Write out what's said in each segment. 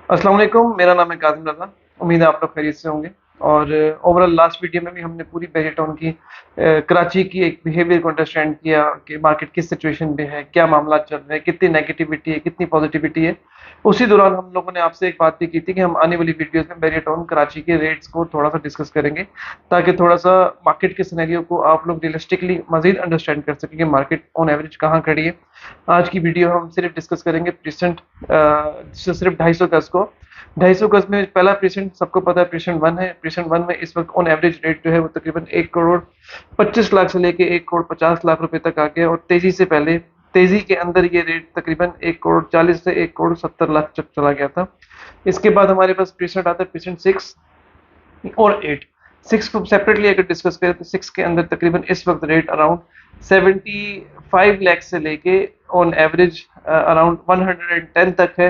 अस्सलाम वालेकुम, मेरा नाम है काज़िम रज़ा। उम्मीद है आप लोग खैरियत से होंगे। और ओवरऑल लास्ट वीडियो में भी हमने पूरी बेरीटाउन की कराची की एक बिहेवियर को अंडरस्टैंड किया कि मार्केट किस सिचुएशन में है, क्या मामला चल रहे हैं, कितनी नेगेटिविटी है, कितनी पॉजिटिविटी है। उसी दौरान हम लोगों ने आपसे एक बात भी की थी कि हम आने वाली वीडियोस में बेरीटाउन कराची के रेट्स को थोड़ा सा डिस्कस करेंगे, ताकि थोड़ा सा मार्केट के सिनेरियो को आप लोग रियलिस्टिकली मजीद अंडरस्टैंड कर सकें कि मार्केट ऑन एवरेज कहाँ खड़ी है। आज की वीडियो हम सिर्फ डिस्कस करेंगे प्रेसेंट सिर्फ 250 गज को। 250 गज में पहला प्रेसेंट सबको पता है, प्रेसेंट वन है। प्रेसेंट वन में इस वक्त ऑन एवरेज रेट जो है वो तकरीबन 1 करोड़ 25 लाख से लेके 1 करोड़ 50 लाख रुपए तक आ गया। और तेजी से पहले, तेजी के अंदर ये रेट तकरीबन 1 करोड़ 40 से 1 करोड़ 70 लाख तक चला गया था। इसके बाद हमारे पास प्रेसेंट आता है प्रेसेंट सिक्स और एट। सिक्स को सेपरेटली अगर डिस्कस करें तो सिक्स के अंदर तकरीबन इस वक्त रेट अराउंड 75 लाख से लेके ऑन एवरेज अराउंड 110 तक है।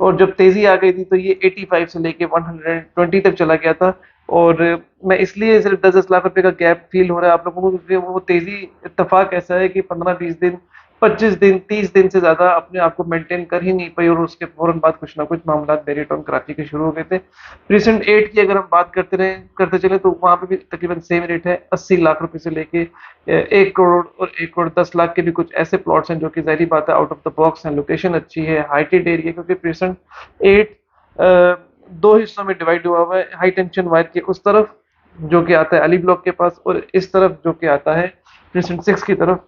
और जब तेजी आ गई थी तो ये 85 से लेके 120 तक चला गया था। और मैं इसलिए सिर्फ 10-10 लाख रुपए का गैप फील हो रहा है आप लोगों को, क्योंकि वो तेजी इत्तेफाक ऐसा है कि 15-20 दिन, 25 दिन, 30 दिन से ज्यादा अपने आप को मेंटेन कर ही नहीं पाई। और उसके फौरन बाद कुछ ना कुछ मामला बेरीटाउन कराची के शुरू हो गए थे। रिसेंट एट की अगर हम बात करते चले तो वहां पे भी तकरीबन सेम रेट है, 80 लाख रुपए से लेके 1 करोड़ और 1 करोड़ 10 लाख के भी कुछ ऐसे प्लॉट्स हैं जो कि जाहिर बात है आउट ऑफ द बॉक्स हैं, लोकेशन अच्छी है, हाइटेड एरिया। क्योंकि प्रेजेंट एट दो हिस्सों में डिवाइड हुआ है, हाई टेंशन वायर के उस तरफ जो कि आता है अली ब्लॉक के पास, और इस तरफ जो कि आता है प्रेजेंट सिक्स की तरफ।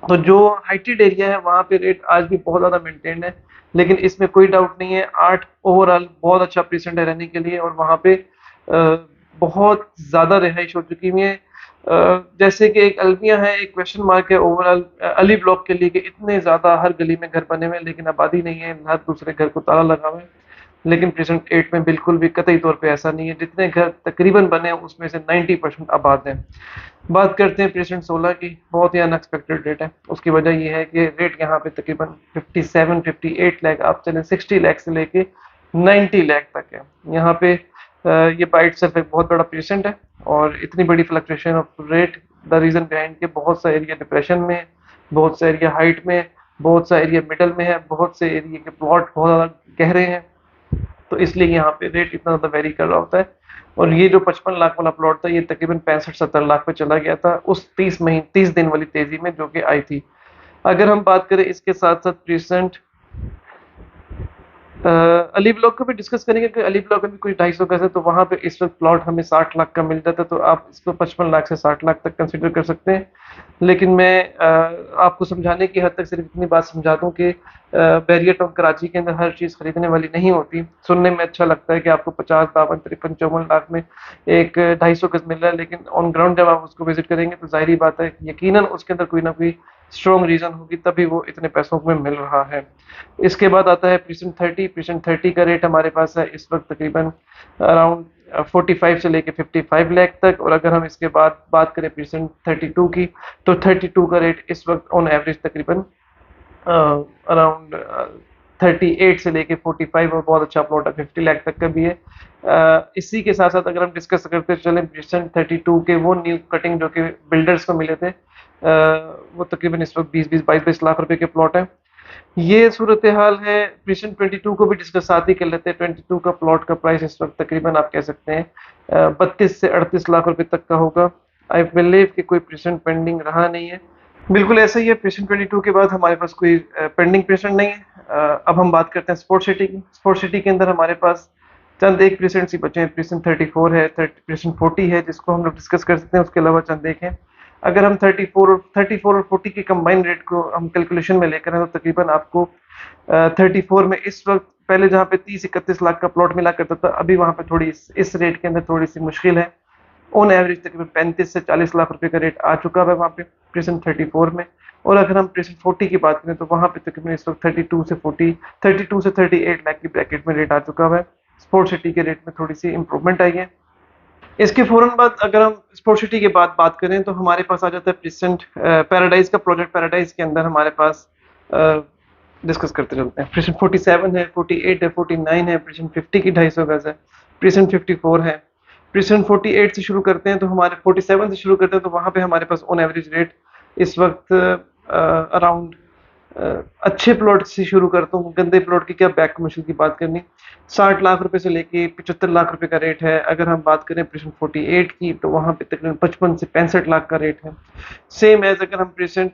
तो जो हाइटेड एरिया है वहां पे रेट आज भी बहुत ज्यादा मेंटेन्ड है, लेकिन इसमें कोई डाउट नहीं है, 8 ओवरऑल बहुत अच्छा परसेंट है रहने के लिए। और वहां पे बहुत ज्यादा रिहाइश हो चुकी हुई है। जैसे कि एक अलमिया है, एक क्वेश्चन मार्क है ओवरऑल अली ब्लॉक के लिए कि इतने ज्यादा हर गली में घर बने हुए हैं लेकिन आबादी नहीं है, हर दूसरे घर को ताला लगा हुआ है। लेकिन प्रेजेंट एट में बिल्कुल भी कतई तौर पे ऐसा नहीं है, जितने घर तकरीबन बने हैं उसमें से 90% आबाद हैं। बात करते हैं प्रेजेंट 16 की, बहुत ही अनएक्सपेक्टेड रेट है। उसकी वजह यह है कि रेट यहाँ पे तकरीबन 57-58 लाख, आप चले 60 लाख से लेके 90 लाख तक है यहाँ पे। ये बाइट सिर्फ एक बहुत बड़ा पेशेंट है। और इतनी बड़ी fluctuation of rate, the reason behind के बहुत सा एरिया डिप्रेशन में है, बहुत सा एरिया हाइट में है, बहुत सा एरिया मिडल में है, बहुत से एरिया के प्लॉट बहुत ज्यादा गहरे हैं। तो इसलिए यहाँ पे रेट इतना ज्यादा वेरी कर रहा होता है। और ये जो 55 लाख वाला प्लॉट था ये तकरीबन 65-70 लाख पे चला गया था उस 30 दिन वाली तेजी में जो कि आई थी। अगर हम बात करें इसके साथ साथ प्रेजेंट अली ब्लॉक को भी डिस्कस करेंगे कि अली ब्लॉक में भी कुछ 250 गज है, तो वहां पे इस वक्त प्लॉट हमें 60 लाख का मिल जाता है, तो आप इसको 55 लाख से 60 लाख तक कंसिडर कर सकते हैं। लेकिन मैं आपको समझाने की हद तक सिर्फ इतनी बात समझा दूं कि बैरियर टाउन कराची के अंदर हर चीज खरीदने वाली नहीं होती। सुनने में अच्छा लगता है कि आपको 50, 52, 53, 54 लाख में एक 250 गज मिल रहा है, लेकिन ऑन ग्राउंड जब आप उसको विजिट करेंगे तो जाहिर बात है यकीनन उसके अंदर कोई ना कोई स्ट्रॉन्ग रीजन होगी, तभी वो इतने पैसों में मिल रहा है। इसके बाद आता है प्रेजेंट 30 का रेट हमारे पास है इस वक्त तकरीबन अराउंड 45 से लेके 55 लाख तक। और अगर हम इसके बाद बात करें प्रेजेंट 32 की, तो 32 का रेट इस वक्त ऑन एवरेज तकरीबन अराउंड 38 से लेके 45, और बहुत अच्छा प्लॉट है 50 लाख तक का भी है। इसी के साथ साथ अगर हम डिस्कस करते चले प्रेजेंट 32 के वो न्यू कटिंग जो कि बिल्डर्स को मिले थे, वो तकरीबन इस वक्त 20-22 लाख रुपए के प्लॉट है। ये सूरत हाल है। प्रेजेंट 22 को भी डिस्कस साथ ही कर लेते हैं। 22 का प्लॉट का प्राइस इस वक्त तकरीबन आप कह सकते हैं 32 से 38 लाख रुपए तक का होगा। आई बिलीव कि कोई प्रेजेंट पेंडिंग रहा नहीं है। बिल्कुल ऐसा ही है, प्रेजेंट 22 के बाद हमारे पास कोई पेंडिंग प्रेजेंट नहीं है। अब हम बात करते हैं स्पोर्ट सिटी की। स्पोर्ट सिटी के अंदर हमारे पास चंद एक प्रेजेंट ही बचे हैं। प्रेजेंट 34 है, प्रेजेंट 40 है जिसको हम लोग डिस्कस कर सकते हैं। उसके अलावा चंद एक हैं। अगर हम 34 और 40 के कंबाइन रेट को हम कैलकुलेशन में लेकर हैं तो तकरीबन आपको 34 में इस वक्त, पहले जहाँ पे 30-31 लाख का प्लॉट मिला करता था, अभी वहां पे थोड़ी इस रेट के अंदर थोड़ी सी मुश्किल है। ऑन एवरेज तकरीबन 35 से 40 लाख रुपए का रेट आ चुका है वहां पे प्रेजेंट 34 में। और अगर हम प्रेजेंट 40 की बात करें तो वहां पे तकरीबन इस वक्त 32 से 38 लाख की ब्रैकेट में रेट आ चुका है। स्पोर्ट सिटी के रेट में थोड़ी सी इंप्रूवमेंट आई है। इसके फौरन बाद अगर हम स्पोर्ट सिटी के बाद बात करें तो हमारे पास आ जाता है प्रेजेंट पैराडाइज का प्रोजेक्ट। पैराडाइज के अंदर हमारे पास डिस्कस करते चलते हैं। प्रेजेंट 47 है, 48 है, 49 है, प्रेजेंट 50 की 250 गज है, प्रेजेंट 54 है। प्रेजेंट 48 से शुरू करते हैं तो हमारे 47 से शुरू करते हैं तो वहां पे हमारे पास ऑन एवरेज रेट इस वक्त अराउंड अच्छे प्लॉट से शुरू करता हूँ, गंदे प्लॉट की क्या बैक कमर्शियल की बात करनी। 60 लाख रुपए से लेके 75 लाख रुपए का रेट है। अगर हम बात करें प्रेजेंट 48 की, तो वहां पे तकरीबन 55 से 65 लाख का रेट है। सेम एज अगर हम प्रेजेंट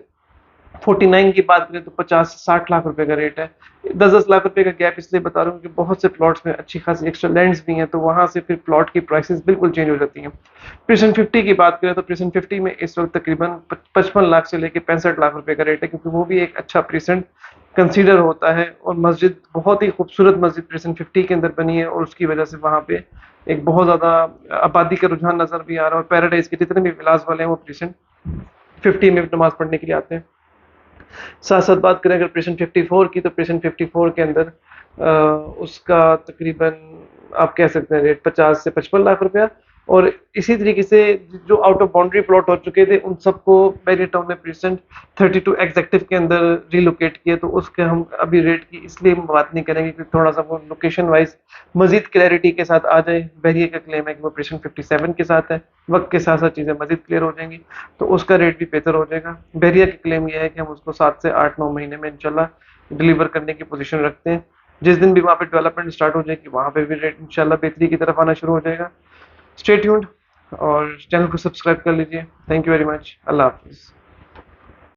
49 की बात करें तो 50 से 60 लाख रुपए का रेट है। 10-10 लाख रुपए का गैप इसलिए बता रहा हूँ कि बहुत से प्लॉट्स में अच्छी खासी एक्स्ट्रा लैंड्स भी हैं, तो वहां से फिर प्लॉट की प्राइसेस बिल्कुल चेंज हो जाती हैं। प्रेजेंट 50 की बात करें तो प्रेजेंट 50 में इस वक्त तकरीबन 55 लाख से लेकर 65 लाख रुपए का रेट है, क्योंकि वो भी एक अच्छा प्रेजेंट कंसीडर होता है। और मस्जिद बहुत ही खूबसूरत मस्जिद प्रेजेंट 50 के अंदर बनी है, और उसकी वजह से वहां पे एक बहुत ज्यादा आबादी का रुझान नजर भी आ रहा है। और पैराडाइज के जितने भी विलास वाले हैं वो प्रेजेंट 50 में नमाज पढ़ने के लिए आते हैं। साथ साथ बात करें अगर प्रेजेंट 54 की, तो प्रेजेंट 54 के अंदर उसका तकरीबन आप कह सकते हैं रेट 50 से 55 लाख रुपया। और इसी तरीके से जो आउट ऑफ बाउंड्री प्लॉट हो चुके थे उन सबको बैरियर टाउन में प्रेजेंट 32 एग्जेक्टिव के अंदर रिलोकेट किए, तो उसके हम अभी रेट की इसलिए बात नहीं करेंगे कि थोड़ा सा वो लोकेशन वाइज मजीद क्लैरिटी के साथ आ जाए। बैरियर का क्लेम है कि वो प्रेजेंट 57 के साथ है, वक्त के साथ साथ चीज़ें मजीद क्लियर हो जाएंगी, तो उसका रेट भी बेहतर हो जाएगा। बैरियर का क्लेम यह है कि हम उसको 7 से 8-9 महीने में इंशाल्लाह डिलीवर करने की पोजीशन रखते हैं। जिस दिन भी वहाँ पे डेवलपमेंट स्टार्ट हो जाएगी, वहाँ पे भी रेट इंशाल्लाह बेहतरी की तरफ आना शुरू हो जाएगा। स्टे ट्यून्ड और चैनल को सब्सक्राइब कर लीजिए। Thank you very much. Allah हाफिज़।